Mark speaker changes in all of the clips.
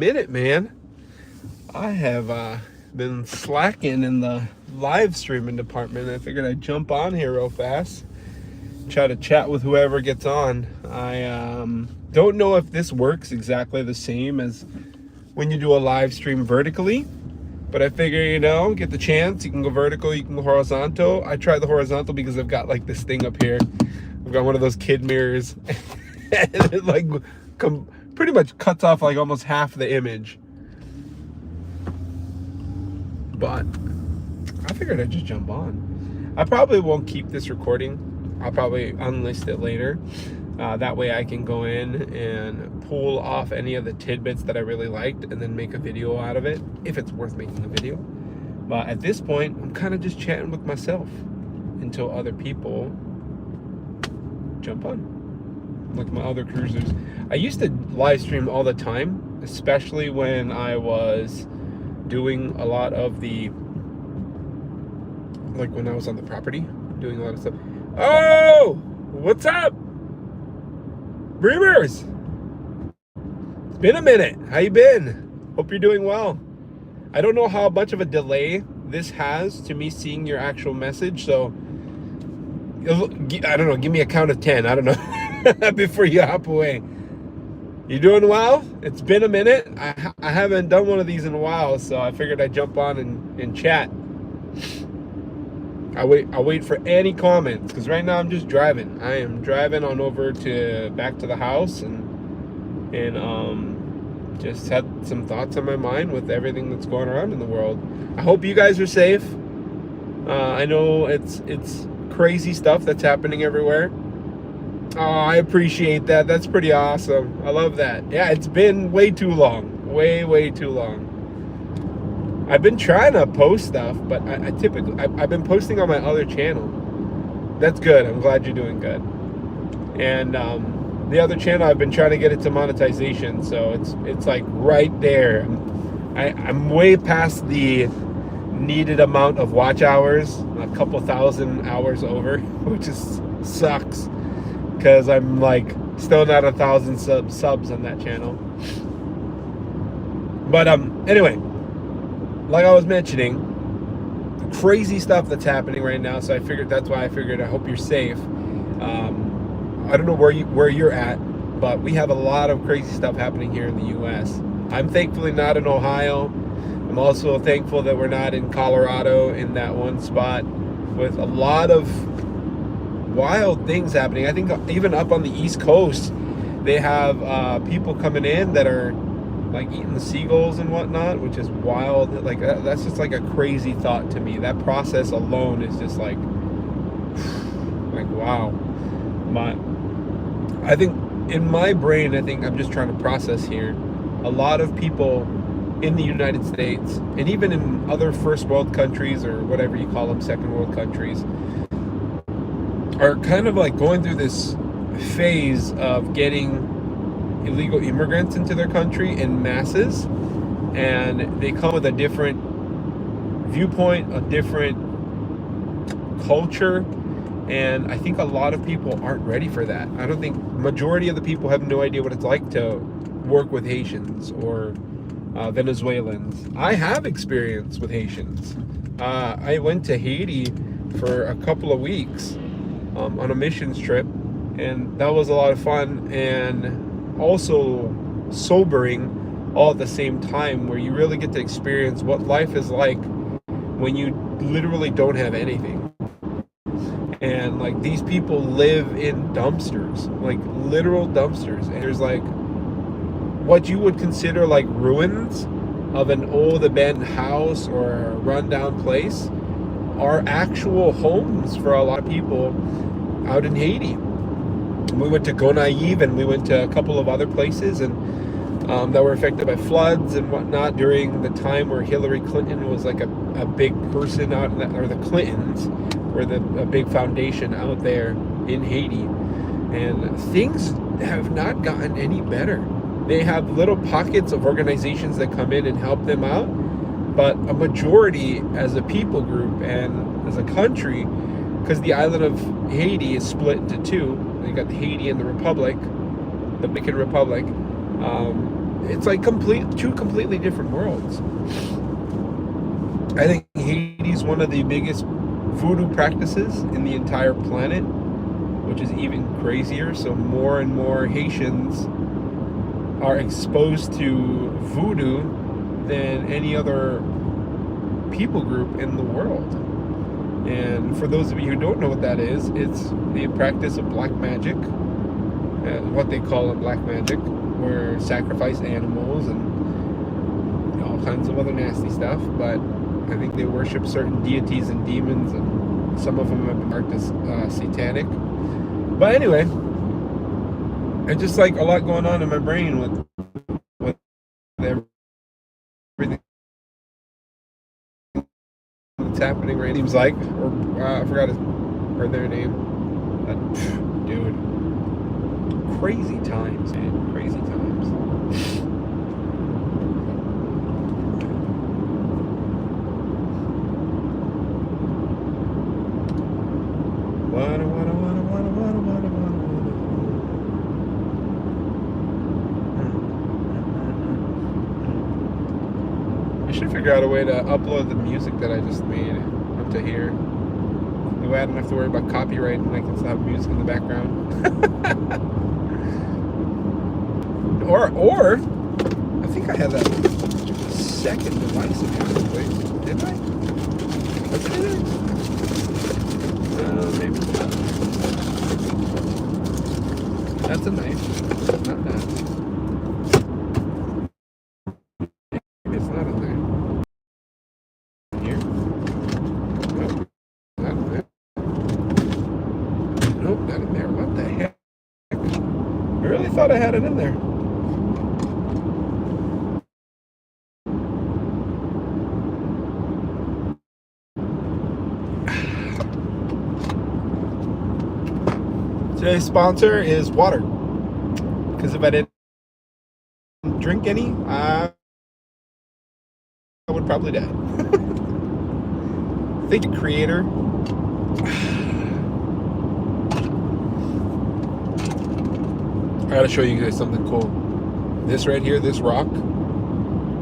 Speaker 1: Minute, man. I have been slacking in the live streaming department. I figured I'd jump on here real fast, try to chat with whoever gets on. I don't know if this works exactly the same as when you do a live stream vertically, but I figure, get the chance. You can go vertical, you can go horizontal. I tried the horizontal because I've got like this thing up here. I've got one of those kid mirrors, and it like pretty much cuts off like almost half the image. But I figured I'd just jump on. I probably won't keep this recording. I'll probably unlist it later. That way I can go in and pull off any of the tidbits that I really liked and then make a video out of it, if it's worth making a video. But at this point, I'm kind of just chatting with myself until other people jump on, like my other cruisers. I used to live stream all the time, especially when I was doing a lot of the, like when I was on the property, doing a lot of stuff. Oh, what's up, Breamers? It's been a minute. How you been? Hope you're doing well. I don't know how much of a delay this has to me seeing your actual message, so I don't know, give me a count of 10, I don't know, before you hop away. You doing well? It's been a minute. I haven't done one of these in a while, so I figured I'd jump on and chat. I'll wait for any comments, because right now I'm just driving. I am driving on over back to the house and just had some thoughts on my mind with everything that's going around in the world. I hope you guys are safe. I know it's crazy stuff that's happening everywhere. Oh, I appreciate that. That's pretty awesome. I love that. Yeah, it's been way too long. Way too long. I've been trying to post stuff, but I've been posting on my other channel. That's good. I'm glad you're doing good. And the other channel, I've been trying to get it to monetization, so it's like right there. I'm way past the needed amount of watch hours, a couple thousand hours over, which sucks. Because I'm like still not 1,000 subs on that channel. But anyway, like I was mentioning, crazy stuff that's happening right now. So that's why I figured I hope you're safe. I don't know where you're at, but we have a lot of crazy stuff happening here in the U.S. I'm thankfully not in Ohio. I'm also thankful that we're not in Colorado, in that one spot with a lot of wild things happening. I think even up on the East Coast, they have people coming in that are like eating the seagulls and whatnot, which is wild. Like that's just like a crazy thought to me. That process alone is just like wow. I think in my brain, I think I'm just trying to process here. A lot of people in the United States, and even in other first world countries, or whatever you call them, second world countries, are kind of like going through this phase of getting illegal immigrants into their country in masses, and they come with a different viewpoint, a different culture, and I think a lot of people aren't ready for that. I don't think majority of the people have no idea what it's like to work with Haitians or Venezuelans. I have experience with Haitians. I went to Haiti for a couple of weeks on a missions trip, and that was a lot of fun and also sobering all at the same time, where you really get to experience what life is like when you literally don't have anything. And like these people live in dumpsters, like literal dumpsters, and there's like what you would consider like ruins of an old abandoned house or a rundown place are actual homes for a lot of people out in Haiti. We went to Gonaïve, and we went to a couple of other places and that were affected by floods and whatnot during the time where Hillary Clinton was like a big person out in that, or the Clintons were a big foundation out there in Haiti. And things have not gotten any better. They have little pockets of organizations that come in and help them out, but a majority as a people group and as a country, because the island of Haiti is split into two. You got the Haiti and the Republic, the Dominican Republic. it's like two completely different worlds. I think Haiti is one of the biggest voodoo practices in the entire planet, which is even crazier. So more and more Haitians are exposed to voodoo than any other people group in the world. And for those of you who don't know what that is, it's the practice of black magic, what they call it black magic, where sacrifice animals and all kinds of other nasty stuff. But I think they worship certain deities and demons, and some of them have been marked as satanic. But anyway, it's just like a lot going on in my brain with everything that's happening right. Seems like, or I forgot their name. Dude, crazy times, man, crazy times. I should figure out a way to upload the music that I just made up to here. That way I don't have to worry about copyright and I can still have music in the background. or I think I had that second device in here. Wait, did I? Was it in there? Maybe not. That's a knife. Not that. Maybe it's not in there. Here? Nope. Not in there. Nope, not in there. What the heck? I really thought I had it in there. Today's sponsor is water. Because if I didn't drink any, I would probably die. Thank you, creator. I gotta show you guys something cool. This right here, this rock,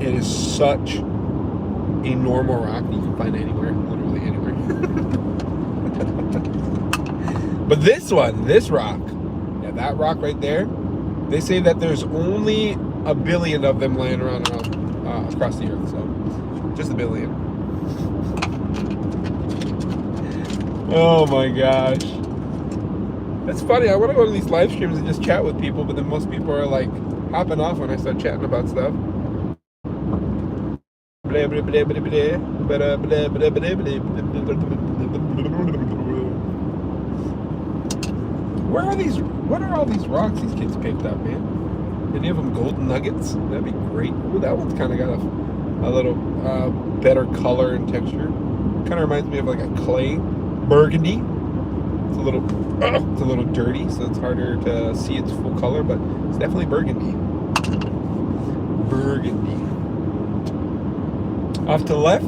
Speaker 1: it is such a normal rock you can find anywhere, literally anywhere. But this one, this rock, yeah, that rock right there, they say that there's only 1 billion of them laying around across the earth. So, just 1 billion. Oh my gosh. That's funny. I want to go to these live streams and just chat with people, but then most people are like hopping off when I start chatting about stuff. Where are these? What are all these rocks these kids picked up, man? Any of them golden nuggets? That'd be great. Ooh, that one's kind of got a little better color and texture. Kind of reminds me of like a clay burgundy. It's a little dirty, so it's harder to see its full color, but it's definitely burgundy. Burgundy. Off to the left,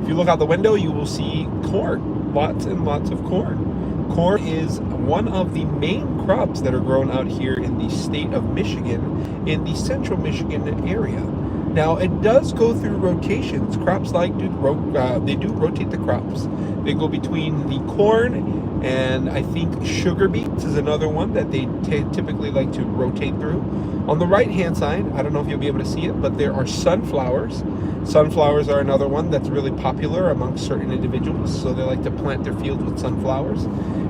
Speaker 1: if you look out the window, you will see corn. Lots and lots of corn. Corn is one of the main crops that are grown out here in the state of Michigan, in the central Michigan area. Now, it does go through rotations. Crops they do rotate the crops. They go between the corn and I think sugar beets is another one that they typically like to rotate through. On the right-hand side, I don't know if you'll be able to see it, but there are sunflowers. Sunflowers are another one that's really popular amongst certain individuals, so they like to plant their fields with sunflowers.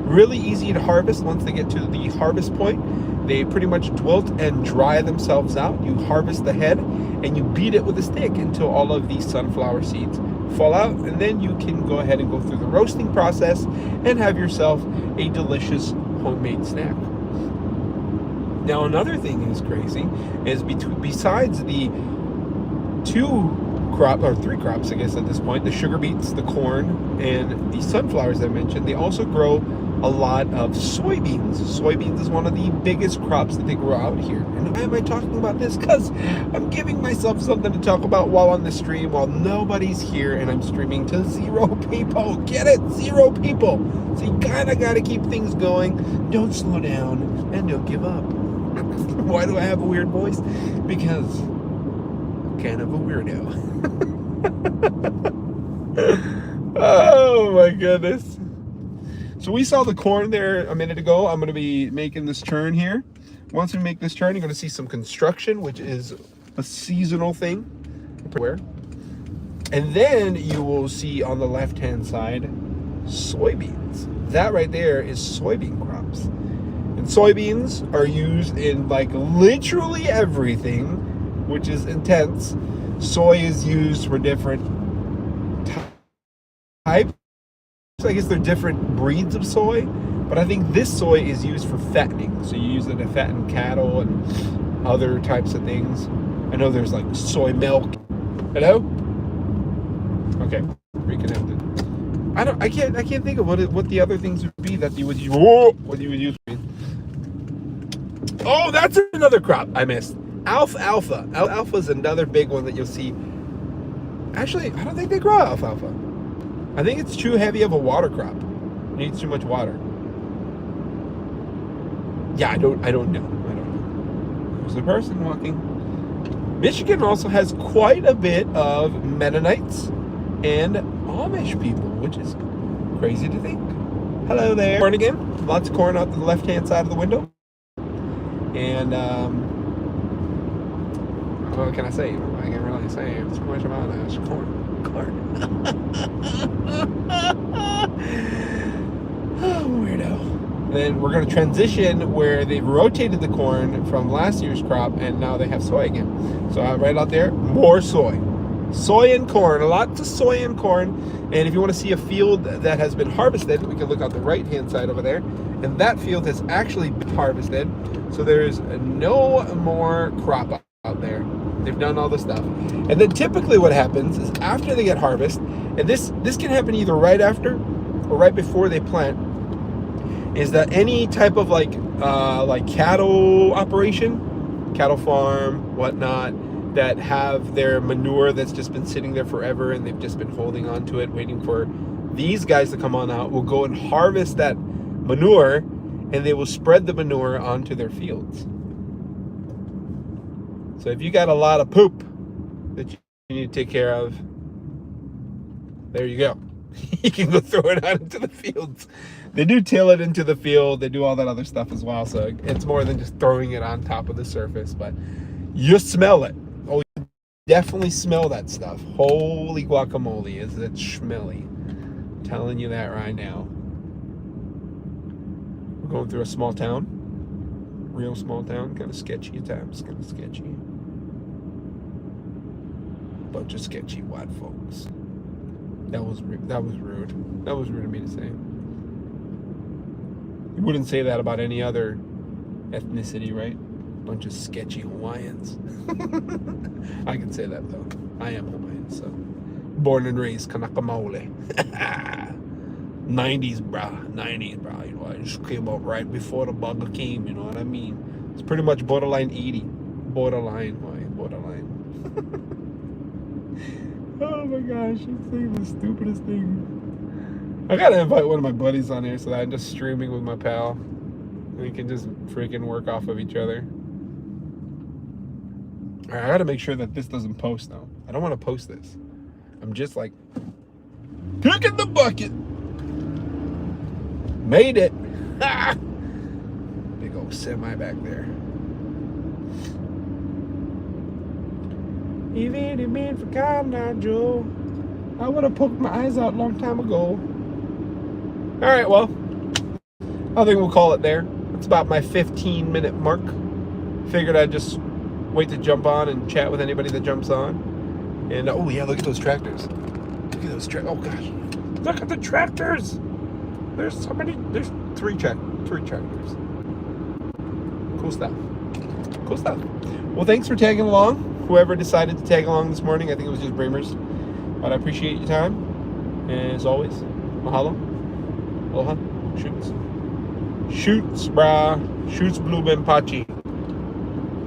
Speaker 1: Really easy to harvest once they get to the harvest point. They pretty much wilt and dry themselves out. You harvest the head and you beat it with a stick until all of these sunflower seeds fall out, and then you can go ahead and go through the roasting process and have yourself a delicious homemade snack. Now, another thing is crazy is besides the 3 crops, I guess at this point, the sugar beets, the corn, and the sunflowers I mentioned, they also grow a lot of soybeans. Soybeans is one of the biggest crops that they grow out here. And why am I talking about this? Because I'm giving myself something to talk about while on the stream, while nobody's here, and I'm streaming to 0 people. Get it? 0 people. So you kind of got to keep things going. Don't slow down, and don't give up. Why do I have a weird voice? Because I'm kind of a weirdo. Oh my goodness. So we saw the corn there a minute ago. I'm going to be making this turn here. Once we make this turn, you're going to see some construction, which is a seasonal thing. And then you will see on the left-hand side soybeans. That right there is soybean crops. And soybeans are used in like literally everything, which is intense. Soy is used for different types. I guess they're different breeds of soy, but I think this soy is used for fattening. So you use it to fatten cattle and other types of things. I know there's like soy milk. Hello? Okay, reconnected. I can't think of what the other things would be that you would use. What you would use. Oh, that's another crop I missed. Alfalfa. Alfalfa is another big one that you'll see. Actually, I don't think they grow alfalfa. I think it's too heavy of a water crop. It needs too much water. Yeah, I don't know. There's a person walking. Michigan also has quite a bit of Mennonites and Amish people, which is crazy to think. Hello there. Corn again. Lots of corn out the left-hand side of the window. And, what can I say? I can't really say too much about it. It's corn. Oh, weirdo. Then we're going to transition where they've rotated the corn from last year's crop, and now they have soy again. So right out there, more soy. Soy and corn, lots of soy and corn. And if you want to see a field that has been harvested, we can look out the right-hand side over there. And that field has actually been harvested. So there's no more crop out there. They've done all the stuff. And then typically what happens is after they get harvested, and this can happen either right after or right before they plant, is that any type of like cattle operation, cattle farm, whatnot, that have their manure that's just been sitting there forever and they've just been holding on to it, waiting for these guys to come on out, will go and harvest that manure, and they will spread the manure onto their fields. So if you got a lot of poop that you need to take care of, there you go. You can go throw it out into the fields. They do till it into the field. They do all that other stuff as well. So it's more than just throwing it on top of the surface, but you smell it. Oh, you definitely smell that stuff. Holy guacamole, is it smelly. I'm telling you that right now. We're going through a small town. Real small town. Kind of sketchy at times. Kind of sketchy. Bunch of sketchy white folks. That was rude. That was rude of me to say. You wouldn't say that about any other ethnicity, right? Bunch of sketchy Hawaiians. I can say that though. I am Hawaiian, so born and raised Kanakamole. 90s, brah. You know, I just came up right before the bugger came. You know what I mean? It's pretty much borderline 80. Borderline. Oh my gosh, she's saying the stupidest thing. I gotta invite one of my buddies on here so that I'm just streaming with my pal. And we can just freaking work off of each other. Alright, I gotta make sure that this doesn't post though. I don't want to post this. I'm just like kicking the bucket. Made it. Big old semi back there. If it had been for Cotton Eye Joe, I would have poked my eyes out a long time ago. Alright, well, I think we'll call it there. It's about my 15-minute mark. Figured I'd just wait to jump on and chat with anybody that jumps on. And, oh yeah, look at those tractors. Look at those tractors. Oh gosh. Look at the tractors! There's so many, there's three tractors. Cool stuff. Well, thanks for tagging along. Whoever decided to tag along this morning, I think it was just Bramers. But I appreciate your time. And as always, mahalo. Aloha. Shoots. Shoots, brah. Shoots, blue ben pachi.